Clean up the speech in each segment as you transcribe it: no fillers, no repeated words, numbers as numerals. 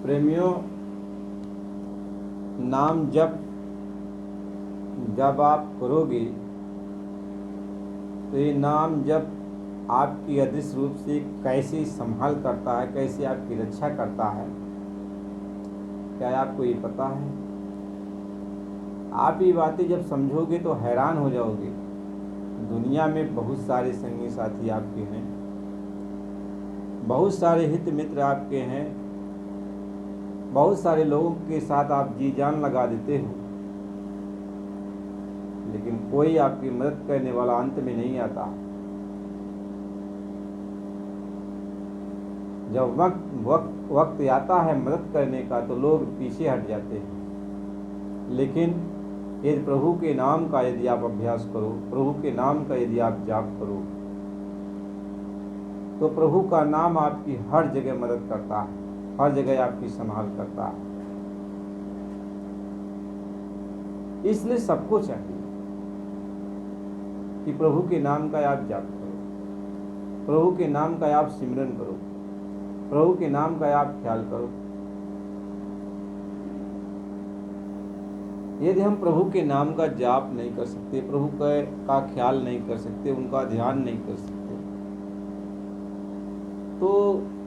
प्रेमियों, नाम जब आप करोगे तो ये नाम जब आपकी अदृश्य रूप से कैसे संभाल करता है, कैसे आपकी रक्षा करता है, क्या आपको ये पता है? आप ये बातें जब समझोगे तो हैरान हो जाओगे। दुनिया में बहुत सारे संगी साथी आपके हैं, बहुत सारे हित मित्र आपके हैं, बहुत सारे लोगों के साथ आप जी जान लगा देते हो, लेकिन कोई आपकी मदद करने वाला अंत में नहीं आता। जब वक्त आता है मदद करने का तो लोग पीछे हट जाते हैं। लेकिन यदि प्रभु के नाम का यदि आप अभ्यास करो, प्रभु के नाम का यदि आप जाप करो, तो प्रभु का नाम आपकी हर जगह मदद करता है, हर जगह आपकी संभाल करता है। इसलिए सबको चाहिए कि प्रभु के नाम का आप जाप करो, प्रभु के नाम का आप सिमरन करो, प्रभु के नाम का आप ख्याल करो। यदि हम प्रभु के नाम का जाप नहीं कर सकते, प्रभु का ख्याल नहीं कर सकते, उनका ध्यान नहीं कर सकते, तो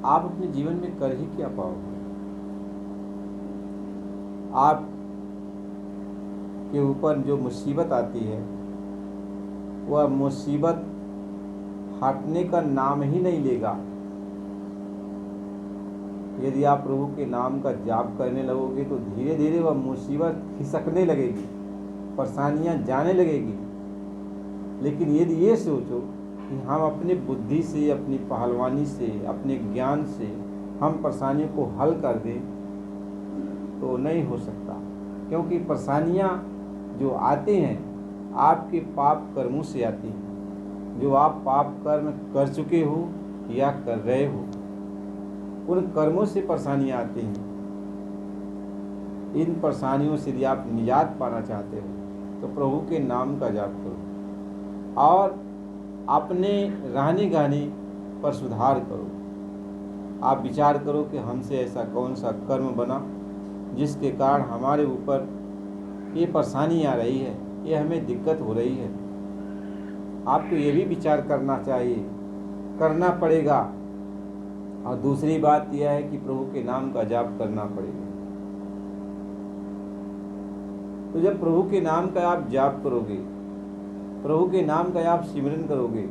आप अपने जीवन में कर ही क्या पाओगे? आप के ऊपर जो मुसीबत आती है वह मुसीबत हटने का नाम ही नहीं लेगा। यदि आप प्रभु के नाम का जाप करने लगोगे तो धीरे धीरे वह मुसीबत खिसकने लगेगी, परेशानियां जाने लगेगी। लेकिन यदि ये सोचो कि हम अपनी बुद्धि से, अपनी पहलवानी से, अपने ज्ञान से हम परेशानियों को हल कर दें, तो नहीं हो सकता। क्योंकि परेशानियां जो आते हैं आपके पाप कर्मों से आती हैं, जो आप पाप कर्म कर चुके हो या कर रहे हो, उन कर्मों से परेशानियां आती हैं। इन परेशानियों से यदि आप निजात पाना चाहते हो तो प्रभु के नाम का जाप करो और अपने रहने गाने पर सुधार करो। आप विचार करो कि हमसे ऐसा कौन सा कर्म बना जिसके कारण हमारे ऊपर ये परेशानी आ रही है, ये हमें दिक्कत हो रही है। आपको ये भी विचार करना चाहिए, करना पड़ेगा। और दूसरी बात यह है कि प्रभु के नाम का जाप करना पड़ेगा। तो जब प्रभु के नाम का आप जाप करोगे, प्रभु के नाम का आप सिमरन करोगे,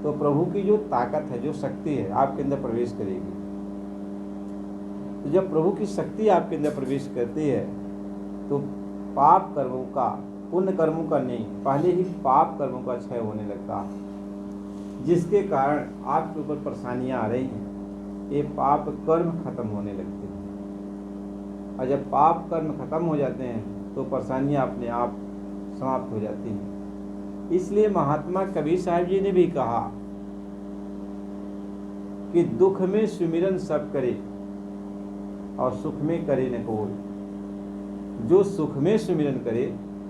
तो प्रभु की जो ताकत है, जो शक्ति है, आपके अंदर प्रवेश करेगी। तो जब प्रभु की शक्ति आपके अंदर प्रवेश करती है तो पाप कर्मों का, पुण्य कर्मों का नहीं, पहले ही पाप कर्मों का क्षय होने लगता है, जिसके कारण आपके ऊपर परेशानियां आ रही हैं, ये पाप कर्म खत्म होने लगते हैं। और जब पाप कर्म खत्म हो जाते हैं तो परेशानियां अपने आप समाप्त हो जाती हैं। इसलिए महात्मा कबीर साहब जी ने भी कहा कि दुख में सुमिरन सब करे और सुख में करे न कोई। जो सुख में सुमिरन करे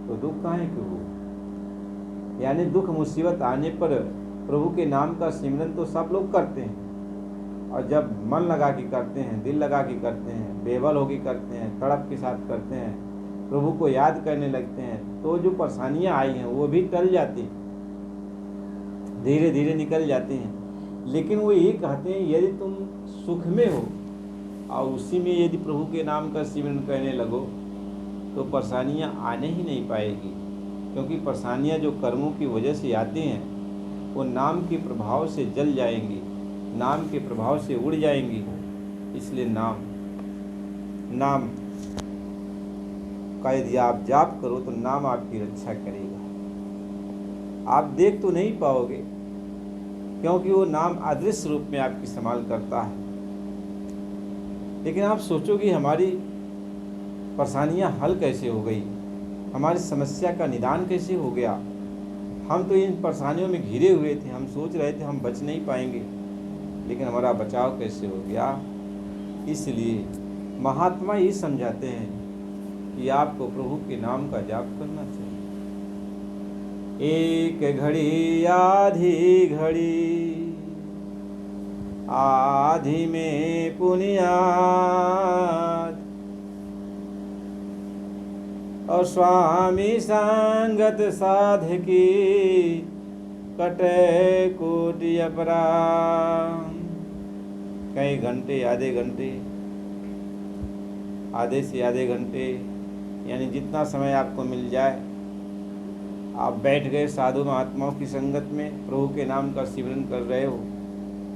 तो दुख काहे क्यों हो। यानी दुख मुसीबत आने पर प्रभु के नाम का सिमरन तो सब लोग करते हैं, और जब मन लगा के करते हैं, दिल लगा के करते हैं, बेबल होके करते हैं, तड़प के साथ करते हैं, प्रभु को याद करने लगते हैं, तो जो परेशानियां आई हैं वो भी टल जाती, धीरे धीरे निकल जाती हैं। लेकिन वो ये कहते हैं यदि तुम सुख में हो और उसी में यदि प्रभु के नाम का सिमरन करने लगो तो परेशानियां आने ही नहीं पाएगी। क्योंकि परेशानियां जो कर्मों की वजह से आती हैं वो नाम के प्रभाव से जल जाएंगी, नाम के प्रभाव से उड़ जाएंगी। इसलिए नाम का यदि आप जाप करो तो नाम आपकी रक्षा करेगा। आप देख तो नहीं पाओगे क्योंकि वो नाम अदृश्य रूप में आपकी संभाल करता है, लेकिन आप सोचोगे हमारी परेशानियां हल कैसे हो गई, हमारी समस्या का निदान कैसे हो गया। हम तो इन परेशानियों में घिरे हुए थे, हम सोच रहे थे हम बच नहीं पाएंगे, लेकिन हमारा बचाव कैसे हो गया। इसलिए महात्मा ये समझाते हैं कि आपको प्रभु के नाम का जाप करना चाहिए। एक घड़ी आधी घड़ी आधि में पुनियाद। और स्वामी संगत साधकी कटे कोटि अपराध। कई घंटे, आधे से आधे घंटे, यानी जितना समय आपको मिल जाए आप बैठ गए साधु महात्माओं की संगत में, प्रभु के नाम का सिमरन कर रहे हो,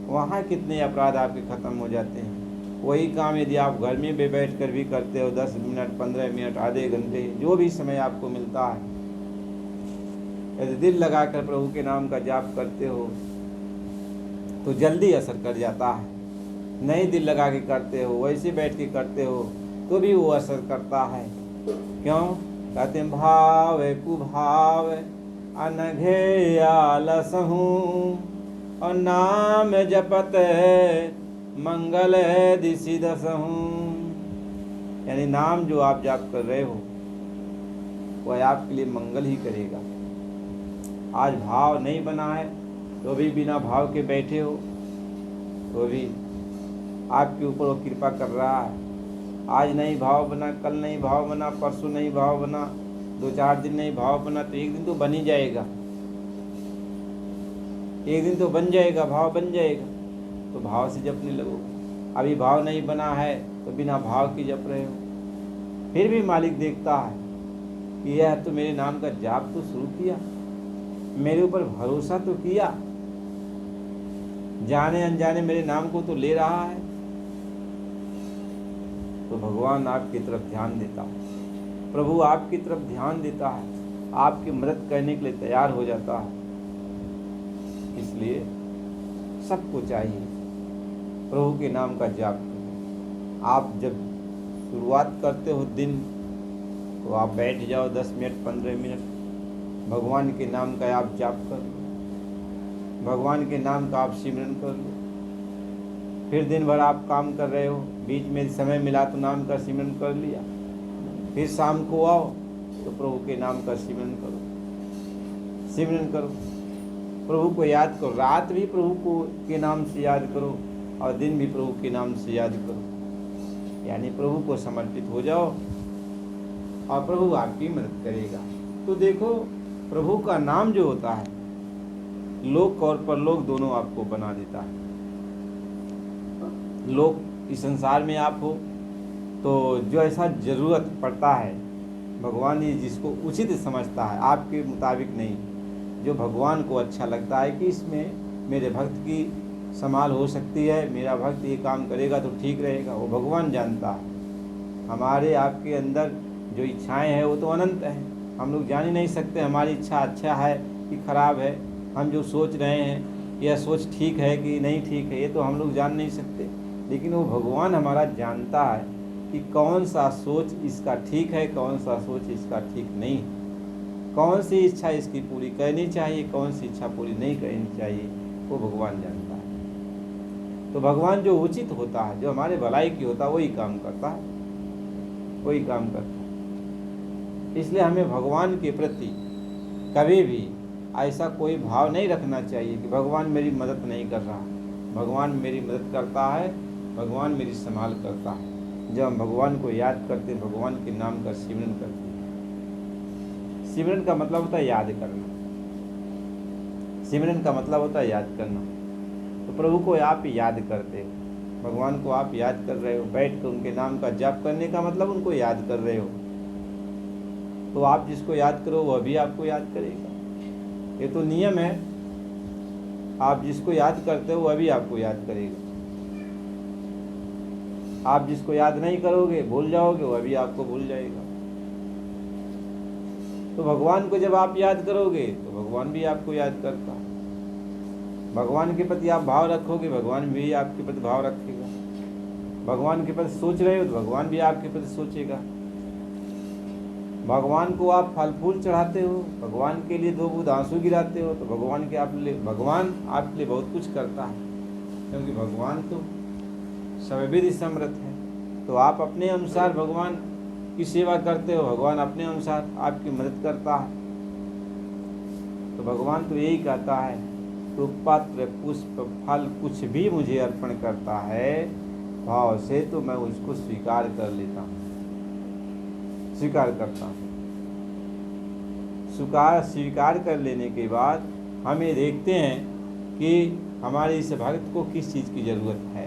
वहाँ कितने अपराध आपके खत्म हो जाते हैं। वही काम यदि आप घर में भी बैठ कर भी करते हो, 10 मिनट, 15 मिनट, आधे घंटे, जो भी समय आपको मिलता है, यदि दिल लगाकर प्रभु के नाम का जाप करते हो तो जल्दी असर कर जाता है। नहीं दिल लगा के करते हो, वैसे बैठ के करते हो तो भी वो असर करता है। क्यों? कहते हैं भाव कुभाव अनघे आलसहू और नाम जपत मंगल दिशि दसहूँ। यानी नाम जो आप जाप कर रहे हो वह आपके लिए मंगल ही करेगा। आज भाव नहीं बना है तो भी बिना भाव के बैठे हो तो भी आपके ऊपर वो कृपा कर रहा है। आज नहीं भाव बना, कल नहीं भाव बना, परसों नहीं भाव बना, 2-4 दिन नहीं भाव बना, तो एक दिन तो बन ही जाएगा। एक दिन तो बन जाएगा, भाव बन जाएगा। तो भाव से जपने लगो। अभी भाव नहीं बना है तो बिना भाव के जप रहे हो, फिर भी मालिक देखता है कि यह तो मेरे नाम का जाप तो शुरू किया, मेरे ऊपर भरोसा तो किया, जाने अनजाने मेरे नाम को तो ले रहा है। तो भगवान आपकी तरफ ध्यान देता है, प्रभु आपकी तरफ ध्यान देता है, आपकी मदद करने के लिए तैयार हो जाता है। इसलिए सबको चाहिए प्रभु के नाम का जाप करें। आप जब शुरुआत करते हो दिन तो आप बैठ जाओ 10 मिनट, 15 मिनट, भगवान के नाम का आप जाप कर लो, भगवान के नाम का आप सिमरन कर लो। फिर दिन भर आप काम कर रहे हो, बीच में समय मिला तो नाम का सिमरन कर लिया, फिर शाम को आओ तो प्रभु के नाम का सिमरन करो, प्रभु को याद करो। रात भी प्रभु को के नाम से याद करो और दिन भी प्रभु के नाम से याद करो। यानी प्रभु को समर्पित हो जाओ और प्रभु आपकी मदद करेगा। तो देखो, प्रभु का नाम जो होता है लोक और परलोक दोनों आपको बना देता है। लोक इस संसार में आप हो तो जो ऐसा ज़रूरत पड़ता है, भगवान ही जिसको उचित समझता है, आपके मुताबिक नहीं, जो भगवान को अच्छा लगता है कि इसमें मेरे भक्त की संभाल हो सकती है, मेरा भक्त ये काम करेगा तो ठीक रहेगा, वो भगवान जानता है। हमारे आपके अंदर जो इच्छाएं हैं वो तो अनंत हैं, हम लोग जान ही नहीं सकते हमारी इच्छा अच्छा है कि खराब है। हम जो सोच रहे हैं यह सोच ठीक है कि नहीं ठीक है, ये तो हम लोग जान नहीं सकते, लेकिन वो भगवान हमारा जानता है कि कौन सा सोच इसका ठीक है, कौन सा सोच इसका ठीक नहीं है, कौन सी इच्छा इसकी पूरी करनी चाहिए, कौन सी इच्छा पूरी नहीं करनी चाहिए, वो भगवान जानता है। तो भगवान जो उचित होता है, जो हमारे भलाई की होता है, वही काम करता है, वही काम करता है। इसलिए हमें भगवान के प्रति कभी भी ऐसा कोई भाव नहीं रखना चाहिए कि भगवान मेरी मदद नहीं कर रहा। भगवान मेरी मदद करता है, भगवान मेरी संभाल करता है। जब हम भगवान को याद करते, भगवान के नाम का सिमरन करते हैं। सिमरन का मतलब होता है याद करना, सिमरन का मतलब होता है याद करना। तो प्रभु को आप याद करते हो, भगवान को आप याद कर रहे हो, बैठ कर उनके नाम का जाप करने का मतलब उनको याद कर रहे हो। तो आप जिसको याद करो वह भी आपको याद करेगा, ये तो नियम है। आप जिसको याद करते हो वह भी आपको याद करेगा। आप जिसको याद नहीं करोगे, भूल जाओगे, वह भी आपको भूल जाएगा। तो भगवान को जब आप याद करोगे तो भगवान भी आपको याद करता है। भगवान के प्रति आप भाव रखोगे, भगवान भी आपके प्रति भाव रखेगा। भगवान के प्रति सोच रहे हो तो भगवान भी आपके प्रति सोचेगा। भगवान को आप फल फूल चढ़ाते हो, भगवान के लिए 2 बूंद आंसू गिराते हो, तो भगवान आपके लिए बहुत कुछ करता है, क्योंकि भगवान तो सर्वविधि समर्थ है। तो आप अपने अनुसार भगवान की सेवा करते हो, भगवान अपने अनुसार आपकी मदद करता है। तो भगवान तो यही कहता है तो पत्र पुष्प फल कुछ भी मुझे अर्पण करता है भाव से, तो मैं उसको स्वीकार कर लेता हूँ, स्वीकार करता हूँ। स्वीकार कर लेने के बाद हम ये देखते हैं कि हमारे इस भक्त को किस चीज़ की ज़रूरत है,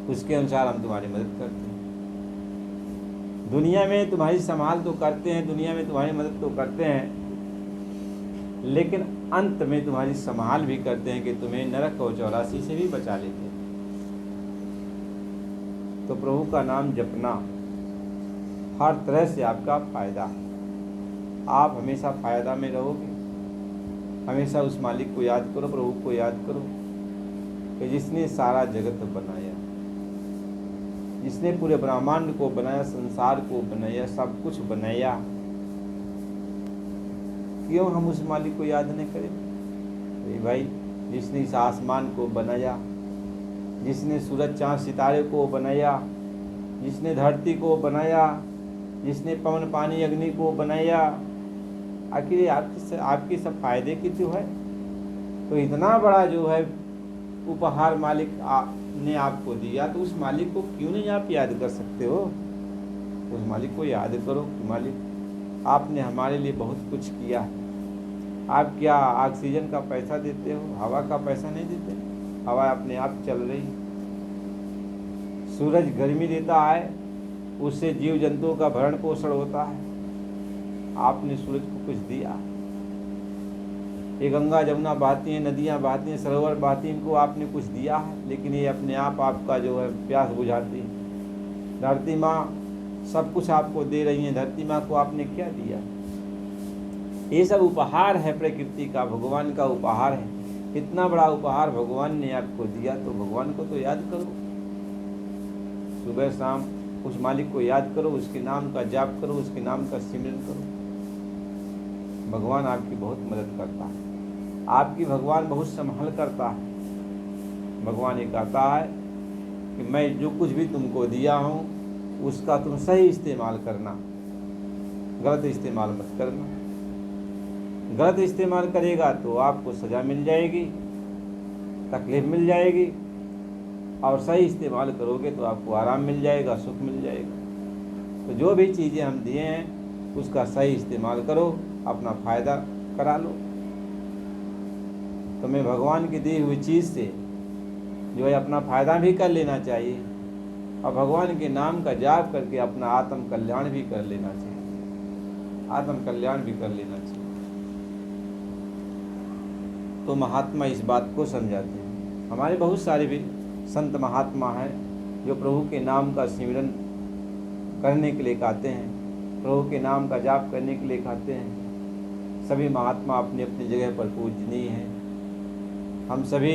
उसके अनुसार हम तुम्हारी मदद करते हैं। दुनिया में तुम्हारी संभाल तो करते हैं, दुनिया में तुम्हारी मदद तो करते हैं, लेकिन अंत में तुम्हारी संभाल भी करते हैं कि तुम्हें नरक और 84 से भी बचा लेते हैं। तो प्रभु का नाम जपना हर तरह से आपका फायदा है। आप हमेशा फायदा में रहोगे। हमेशा उस मालिक को याद करो, प्रभु को याद करो कि जिसने सारा जगत बनाया, जिसने पूरे ब्रह्मांड को बनाया, संसार को बनाया, सब कुछ बनाया, क्यों हम उस मालिक को याद नहीं करें? भाई जिसने इस आसमान को बनाया, जिसने सूरज चांद सितारे को बनाया, जिसने धरती को बनाया, जिसने पवन पानी अग्नि को बनाया, आखिर आपके सब फायदे की तो है। तो इतना बड़ा जो है उपहार मालिक ने आपको दिया, तो उस मालिक को क्यों नहीं आप याद कर सकते हो? उस मालिक को याद करो कि मालिक आपने हमारे लिए बहुत कुछ किया है। आप क्या ऑक्सीजन का पैसा देते हो? हवा का पैसा नहीं देते। हवा अपने आप चल रही। सूरज गर्मी देता है, उससे जीव जंतुओं का भरण पोषण होता है। आपने सूरज को कुछ दिया। ये गंगा जमुना बहती हैं, नदियाँ बहती हैं, सरोवर बहती हैं, इनको आपने कुछ दिया है, लेकिन ये अपने आप आपका जो है प्यास बुझाती है। धरती माँ सब कुछ आपको दे रही है, धरती माँ को आपने क्या दिया? ये सब उपहार है प्रकृति का, भगवान का उपहार है। इतना बड़ा उपहार भगवान ने आपको दिया, तो भगवान को तो याद करो। सुबह शाम उस मालिक को याद करो, उसके नाम का जाप करो, उसके नाम का सिमरन करो। भगवान आपकी बहुत मदद करता है, आपकी भगवान बहुत संभाल करता है। भगवान ये कहता है कि मैं जो कुछ भी तुमको दिया हूँ उसका तुम सही इस्तेमाल करना, गलत इस्तेमाल मत करना। गलत इस्तेमाल करेगा तो आपको सज़ा मिल जाएगी, तकलीफ मिल जाएगी, और सही इस्तेमाल करोगे तो आपको आराम मिल जाएगा, सुख मिल जाएगा। तो जो भी चीज़ें हम दिए हैं उसका सही इस्तेमाल करो, अपना फ़ायदा करा लो। तुम्हें भगवान की दी हुई चीज़ से जो है अपना फ़ायदा भी कर लेना चाहिए, और भगवान के नाम का जाप करके अपना आत्म कल्याण भी कर लेना चाहिए, आत्म कल्याण भी कर लेना चाहिए। तो महात्मा इस बात को समझाते हैं। हमारे बहुत सारे भी संत महात्मा हैं जो प्रभु के नाम का सिमरन करने के लिए कहते हैं, प्रभु के नाम का जाप करने के लिए कहते हैं। सभी महात्मा अपनी अपनी जगह पर पूजनीय हैं। हम सभी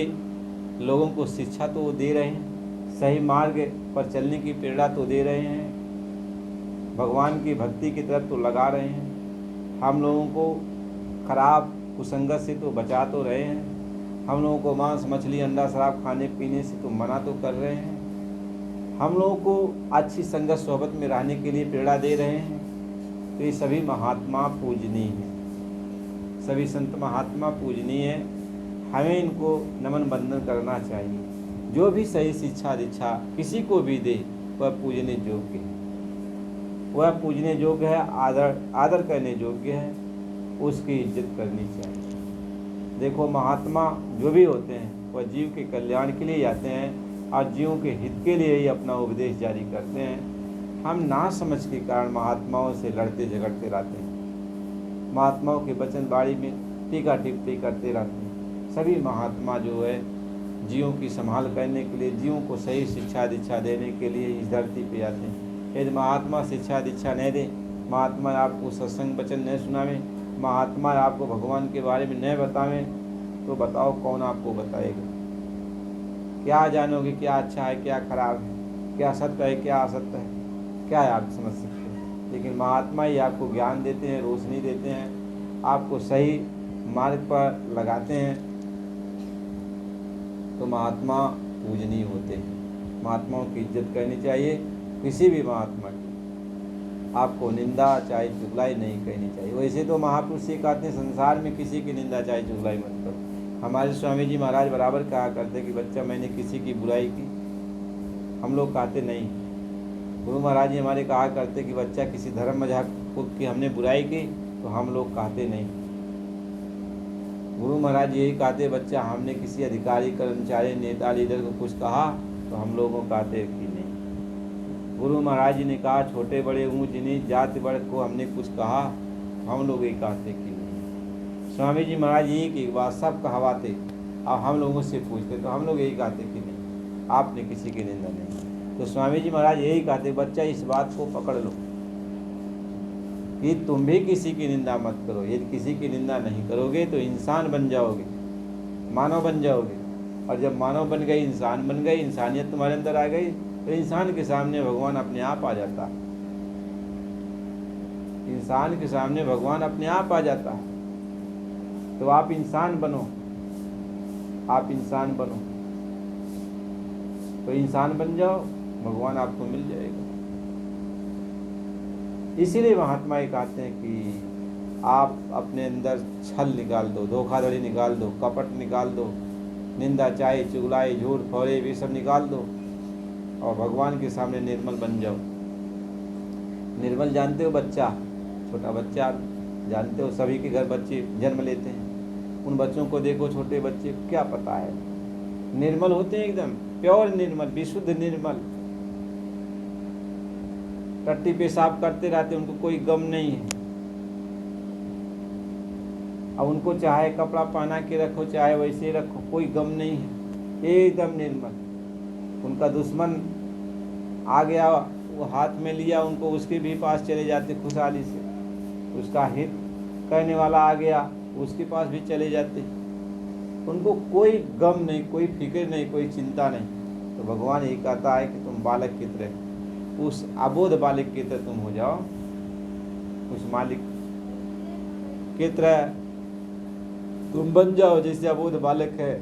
लोगों को शिक्षा तो दे रहे हैं, सही मार्ग पर चलने की प्रेरणा तो दे रहे हैं, भगवान की भक्ति की तरफ तो लगा रहे हैं। हम लोगों को खराब कुसंगत से तो बचा तो रहे हैं, हम लोगों को मांस मछली अंडा शराब खाने पीने से तो मना तो कर रहे हैं, हम लोगों को अच्छी संगत सोहबत में रहने के लिए प्रेरणा दे रहे हैं। तो ये सभी महात्मा पूजनीय हैं, सभी संत महात्मा पूजनीय हैं। हमें इनको नमन बंदन करना चाहिए। जो भी सही शिक्षा दीक्षा किसी को भी दे वह पूजने योग्य है, वह पूजने योग्य है, आदर करने योग्य है, उसकी इज्जत करनी चाहिए। देखो महात्मा जो भी होते हैं वह जीव के कल्याण के लिए आते हैं और जीवों के हित के लिए ही अपना उपदेश जारी करते हैं। हम ना समझ के कारण महात्माओं से लड़ते झगड़ते रहते हैं, महात्माओं के वचन बाड़ी में टीका टिप्पणी करते रहते हैं। सभी महात्मा जो है जीवों की संभाल करने के लिए, जीवों को सही शिक्षा दीक्षा देने के लिए इस धरती पे आते हैं। यदि महात्मा शिक्षा दीक्षा नहीं दे, महात्मा आपको सत्संग वचन नहीं सुनावे, महात्मा आपको भगवान के बारे में नहीं बतावें, तो बताओ कौन आपको बताएगा? क्या जानोगे क्या अच्छा है क्या खराब है, क्या सत्य है क्या असत्य है, क्या है आप समझ सकते हैं? लेकिन महात्मा ही आपको ज्ञान देते हैं, रोशनी देते हैं, आपको सही मार्ग पर लगाते हैं। तो महात्मा पूजनीय होते हैं, महात्माओं की इज्जत करनी चाहिए। किसी भी महात्मा की आपको निंदा चाहे चुगलाई नहीं करनी चाहिए। वैसे तो महापुरुष ये कहते हैं संसार में किसी की निंदा चाहे चुगलाई मत करो, हमारे स्वामी जी महाराज बराबर कहा करते कि बच्चा मैंने किसी की बुराई की, हम लोग कहते नहीं। गुरु महाराज जी हमारे कहा करते कि बच्चा किसी धर्म मजाक की हमने बुराई की तो हम लोग कहते नहीं। गुरु महाराज यही कहते बच्चा हमने किसी अधिकारी कर्मचारी नेता लीडर को कुछ कहा तो हम लोगों कहते कि नहीं। गुरु महाराज जी ने कहा छोटे बड़े ऊंच नीच जाति वर्ग को हमने कुछ कहा, हम लोग यही कहते कि नहीं। स्वामी जी महाराज यही की बात सब कहवाते, अब हम लोगों से पूछते तो हम लोग यही कहते कि नहीं, आपने किसी की निंदा नहीं। तो स्वामी जी महाराज यही कहते बच्चा इस बात को पकड़ लो कि तुम भी किसी की निंदा मत करो। यदि किसी की निंदा नहीं करोगे तो इंसान बन जाओगे, मानव बन जाओगे। और जब मानव बन गई, इंसान बन गई, इंसानियत तुम्हारे अंदर आ गई तो इंसान के सामने भगवान अपने आप आ जाता है। इंसान के सामने भगवान अपने आप आ जाता है। तो आप इंसान बनो, आप इंसान बनो, तो इंसान बन जाओ, भगवान आपको मिल जाएगा। इसीलिए महात्मा ये कहते हैं कि आप अपने अंदर छल निकाल दो, धोखाधड़ी निकाल दो, कपट निकाल दो, निंदा चाहे चुगलाई झूठ फौरे भी सब निकाल दो और भगवान के सामने निर्मल बन जाओ। निर्मल जानते हो बच्चा, छोटा बच्चा जानते हो, सभी के घर बच्चे जन्म लेते हैं। उन बच्चों को देखो, छोटे बच्चे क्या पता है, निर्मल होते हैं, एकदम प्योर निर्मल, विशुद्ध निर्मल, टट्टी पेशाब करते रहते, उनको कोई गम नहीं है। अब उनको चाहे कपड़ा पहना के रखो चाहे वैसे रखो, कोई गम नहीं है, एकदम निर्मल। उनका दुश्मन आ गया, वो हाथ में लिया, उनको उसके भी पास चले जाते खुशहाली से। उसका हित करने वाला आ गया, उसके पास भी चले जाते। उनको कोई गम नहीं, कोई फिक्र नहीं, कोई चिंता नहीं। तो भगवान ये कहता है कि तुम बालक की तरह, उस अबोध बालक की तरह तुम हो जाओ, उस मालिक की तरह तुम बन जाओ जैसे अबोध बालक है।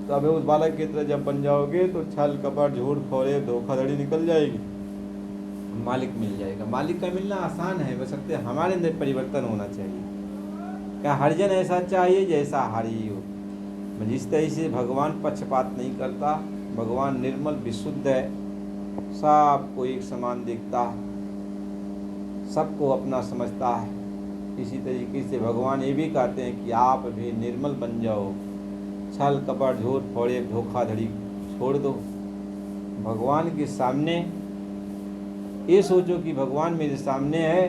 तो अबोध बालक की तरह जब बन जाओगे तो छल कपट झूठ फौरे धोखाधड़ी निकल जाएगी, मालिक मिल जाएगा। मालिक का मिलना आसान है, बशर्ते हमारे अंदर परिवर्तन होना चाहिए। क्या हरिजन ऐसा चाहिए जैसा हरि हो। जिस तरह से भगवान पक्षपात नहीं करता, भगवान निर्मल विशुद्ध है, सबको एक समान देखता है, सबको अपना समझता है। इसी तरीके से भगवान ये भी कहते हैं कि आप भी निर्मल बन जाओ, छल कपट झूठ फौड़े धोखाधड़ी छोड़ दो। भगवान के सामने ये सोचो कि भगवान मेरे सामने है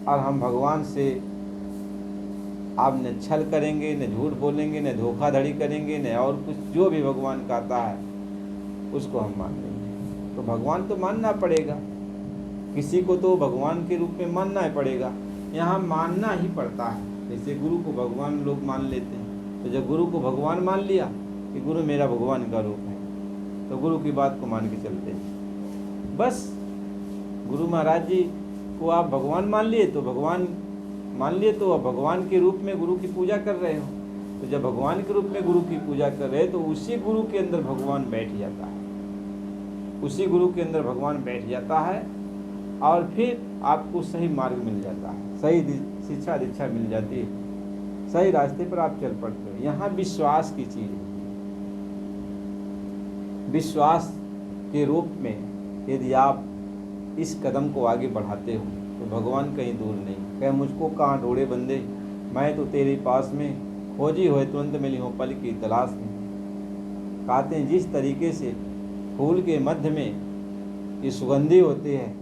और हम भगवान से आप न छल करेंगे, न झूठ बोलेंगे, न धोखाधड़ी करेंगे, न और कुछ, जो भी भगवान कहता है उसको हम मान लेंगे। तो भगवान तो मानना पड़ेगा, किसी को तो भगवान के रूप में मानना ही पड़ेगा। यहाँ मानना ही पड़ता है। जैसे गुरु को भगवान लोग मान लेते हैं, तो जब गुरु को भगवान मान लिया कि गुरु मेरा भगवान का रूप है, तो गुरु की बात को मान के चलते हैं। बस गुरु महाराज जी को आप भगवान मान लिए तो भगवान मान लिए, तो भगवान के रूप में गुरु की पूजा कर रहे हो। तो जब भगवान के रूप में गुरु की पूजा कर रहे हो तो उसी गुरु के अंदर भगवान बैठ जाता है, उसी गुरु के अंदर भगवान बैठ जाता है और फिर आपको सही मार्ग मिल जाता है, सही शिक्षा दीक्षा मिल जाती है, सही रास्ते पर आप चल पड़ते हो। यहाँ विश्वास की चीज़ है। विश्वास के रूप में यदि आप इस कदम को आगे बढ़ाते हो तो भगवान कहीं दूर नहीं। कहे मुझको कहाँ ढूंढे बंदे, मैं तो तेरे पास में, खोजी हो तुरंत मिली हो पल की तलाश में। कहते हैं जिस तरीके से फूल के मध्य में ये सुगंधी होती है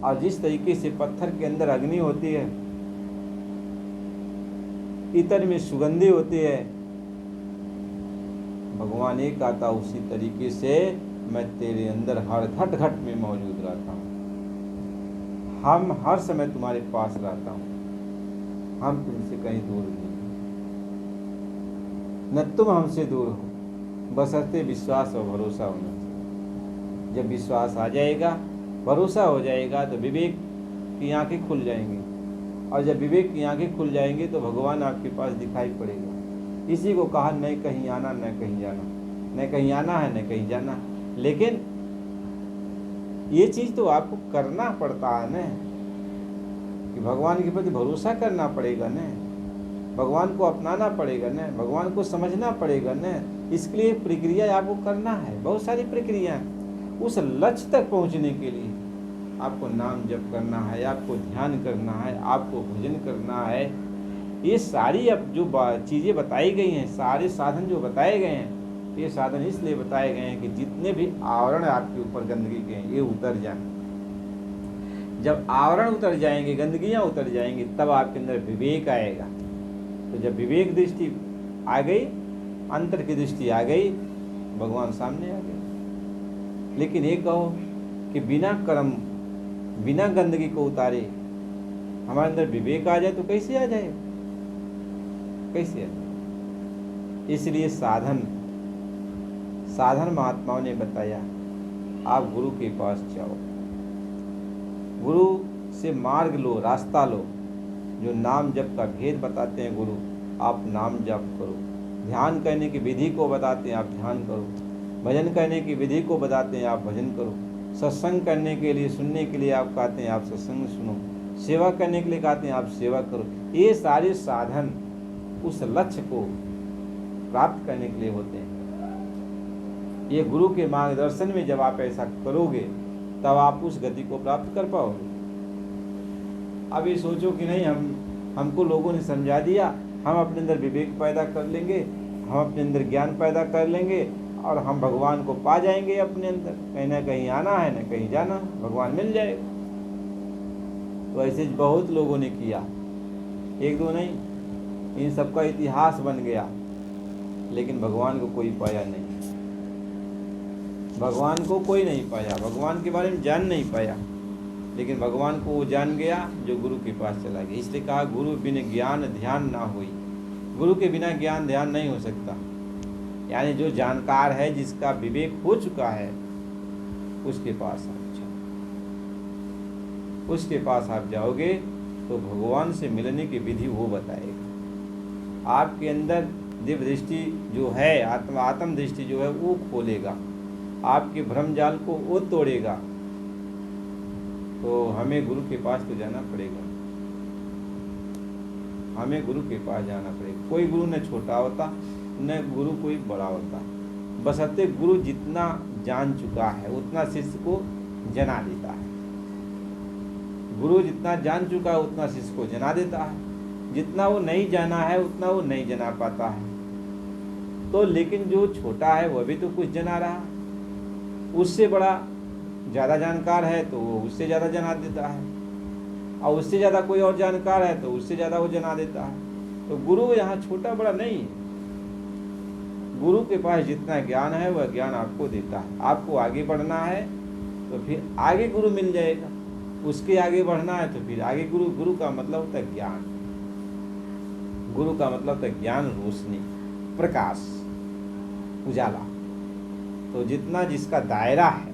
और जिस तरीके से पत्थर के अंदर अग्नि होती है, इतर में सुगंधी होती है, भगवान एक कहता उसी तरीके से मैं तेरे अंदर हर घट घट में मौजूद रहता हूँ। हम हर समय तुम्हारे पास रहता हूँ, हम तुमसे कहीं दूर नहीं, न तुम हमसे दूर हो, बशर्ते विश्वास और भरोसा होना चाहिए। जब विश्वास आ जाएगा, भरोसा हो जाएगा तो विवेक की आंखें खुल जाएंगी, और जब विवेक की आंखें खुल जाएंगी तो भगवान आपके पास दिखाई पड़ेगा। इसी को कहा न कहीं आना न कहीं जाना, न कहीं आना है न कहीं जाना। लेकिन ये चीज़ तो आपको करना पड़ता है न, कि भगवान के प्रति भरोसा करना पड़ेगा न। भगवान को अपनाना पड़ेगा न, भगवान को समझना पड़ेगा न। इसके लिए प्रक्रिया आपको करना है, बहुत सारी प्रक्रिया। उस लक्ष्य तक पहुंचने के लिए आपको नाम जप करना है, आपको ध्यान करना है, आपको भजन करना है। ये सारी अब जो चीज़ें बताई गई हैं, सारे साधन जो बताए गए हैं, ये साधन इसलिए बताए गए हैं कि जितने भी आवरण आपके ऊपर गंदगी के हैं ये उतर जाएं। जब आवरण उतर जाएंगे, गंदगियां उतर जाएंगी, तब आपके अंदर विवेक आएगा। तो जब विवेक दृष्टि आ गई, अंतर की दृष्टि आ गई, भगवान सामने आ गए। लेकिन ये कहो कि बिना कर्म, बिना गंदगी को उतारे हमारे अंदर विवेक आ जाए तो कैसे आ जाए, कैसे आ जाए? इसलिए साधन महात्माओं ने बताया, आप गुरु के पास जाओ, गुरु से मार्ग लो, रास्ता लो। जो नाम जप का भेद बताते हैं गुरु, आप नाम जप करो। ध्यान करने की विधि को बताते हैं, आप ध्यान करो। भजन करने की विधि को बताते हैं, आप भजन करो। सत्संग करने के लिए, सुनने के लिए आप कहते हैं, आप सत्संग सुनो। सेवा करने के लिए कहते हैं, आप सेवा करो। ये सारे साधन उस लक्ष्य को प्राप्त करने के लिए होते हैं। ये गुरु के मार्गदर्शन में जब आप ऐसा करोगे तब आप उस गति को प्राप्त कर पाओगे। अब ये सोचो कि नहीं, हमको लोगों ने समझा दिया, हम अपने अंदर विवेक पैदा कर लेंगे, हम अपने अंदर ज्ञान पैदा कर लेंगे और हम भगवान को पा जाएंगे अपने अंदर। कहीं ना कहीं आना है, ना कहीं जाना, भगवान मिल जाएगा। तो ऐसे बहुत लोगों ने किया, एक दो नहीं, इन सबका इतिहास बन गया, लेकिन भगवान को कोई पाया नहीं। भगवान को कोई नहीं पाया, भगवान के बारे में जान नहीं पाया। लेकिन भगवान को वो जान गया जो गुरु के पास चला गया। इसलिए कहा, गुरु बिना ज्ञान ध्यान ना हुई। गुरु के बिना ज्ञान ध्यान नहीं हो सकता। यानी जो जानकार है, जिसका विवेक हो चुका है, उसके पास आप जाओ। उसके पास आप जाओगे तो भगवान से मिलने की विधि वो बताएगा। आपके अंदर दिव्य दृष्टि जो है, आत्म दृष्टि जो है वो खोलेगा, आपके भ्रम जाल को वो तोड़ेगा। तो हमें गुरु के पास तो जाना पड़ेगा, हमें गुरु के पास जाना पड़ेगा। कोई गुरु न छोटा होता, न गुरु कोई बड़ा होता, बशर्ते गुरु जितना जान चुका है उतना शिष्य को जना देता है। गुरु जितना जान चुका है उतना शिष्य को जना देता है, जितना वो नहीं जाना है उतना वो नहीं जना पाता है। तो लेकिन जो छोटा है वह भी तो कुछ जना रहा, उससे बड़ा ज़्यादा जानकार है तो वो उससे ज़्यादा जना देता है, और उससे ज़्यादा कोई और जानकार है तो उससे ज़्यादा वो जना देता है। तो गुरु यहाँ छोटा बड़ा नहीं है। गुरु के पास जितना ज्ञान है वह ज्ञान आपको देता है। आपको आगे बढ़ना है तो फिर आगे गुरु मिल जाएगा, उसके आगे बढ़ना है तो फिर आगे गुरु। गुरु का मतलब होता है ज्ञान, गुरु का मतलब होता है ज्ञान, रोशनी, प्रकाश, उजाला। तो जितना जिसका दायरा है,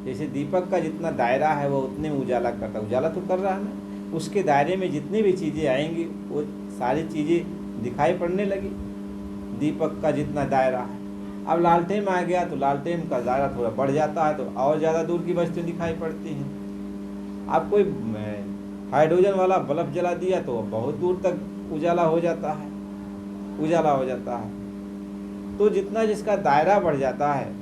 जैसे दीपक का जितना दायरा है वो उतने में उजाला करता है, उजाला तो कर रहा है ना। उसके दायरे में जितनी भी चीज़ें आएंगी वो सारी चीज़ें दिखाई पड़ने लगी। दीपक का जितना दायरा है, अब लालटेन में आ गया तो लालटेन का दायरा थोड़ा बढ़ जाता है तो और ज़्यादा दूर की वस्तुएं दिखाई पड़ती हैं। अब कोई हाइड्रोजन वाला बल्ब जला दिया तो बहुत दूर तक उजाला हो जाता है, उजाला हो जाता है। तो जितना जिसका दायरा बढ़ जाता है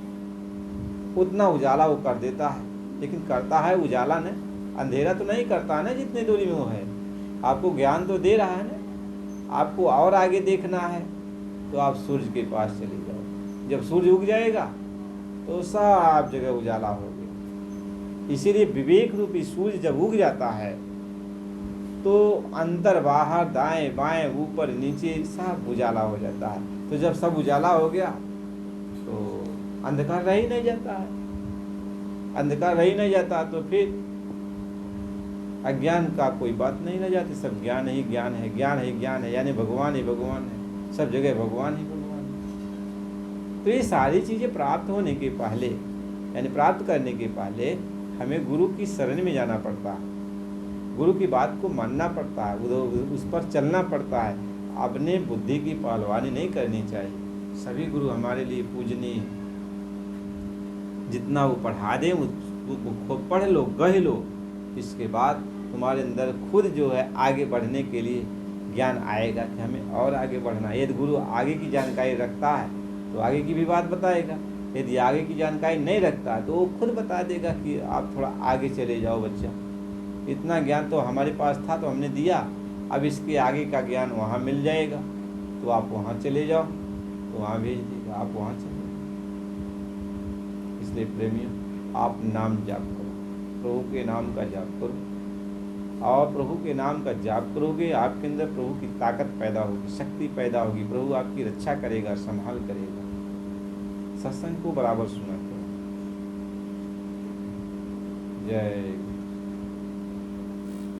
उतना उजाला वो कर देता है। लेकिन करता है उजाला ने, अंधेरा तो नहीं करता है ना जितनी दूरी में वो है। आपको ज्ञान तो दे रहा है ना। आपको और आगे देखना है तो आप सूर्य के पास चले जाओ। जब सूर्य उग जाएगा तो सब जगह उजाला हो गया। इसीलिए विवेक रूपी सूर्य जब उग जाता है तो अंदर बाहर, दाएं बाएं, ऊपर नीचे सब उजाला हो जाता है। तो जब सब उजाला हो गया तो अंधकार रह ही नहीं जाता है। अंधकार रह ही नहीं जाता तो फिर अज्ञान का कोई बात नहीं रह जाती। सब ज्ञान ही ज्ञान है, ज्ञान ही ज्ञान है, यानी भगवान ही भगवान है, सब जगह भगवान ही भगवान है। तो ये सारी चीज़ें प्राप्त होने के पहले, यानी प्राप्त करने के पहले हमें गुरु की शरण में जाना पड़ता है, गुरु की बात को मानना पड़ता है, उस पर चलना पड़ता है। अपने बुद्धि की पहलवानी नहीं करनी चाहिए। सभी गुरु हमारे लिए पूजनीय हैं। जितना वो पढ़ा दें वो पढ़ लो, गढ़ लो। इसके बाद तुम्हारे अंदर खुद जो है आगे बढ़ने के लिए ज्ञान आएगा कि हमें और आगे बढ़ना है। यदि गुरु आगे की जानकारी रखता है तो आगे की भी बात बताएगा, यदि आगे की जानकारी नहीं रखता है तो वो खुद बता देगा कि आप थोड़ा आगे चले जाओ बच्चा, इतना ज्ञान तो हमारे पास था तो हमने दिया, अब इसके आगे का ज्ञान वहाँ मिल जाएगा, तो आप वहाँ चले जाओ, तो वहाँ भेज देगा, आप वहाँ चले जाओ। इसलिए प्रेमियों, आप नाम जाप करो, प्रभु के नाम का जाप करो, और प्रभु के नाम का जाप करोगे आपके अंदर प्रभु की ताकत पैदा होगी, शक्ति पैदा होगी, प्रभु आपकी रक्षा करेगा, संभाल करेगा। सत्संग को बराबर सुना करो। जय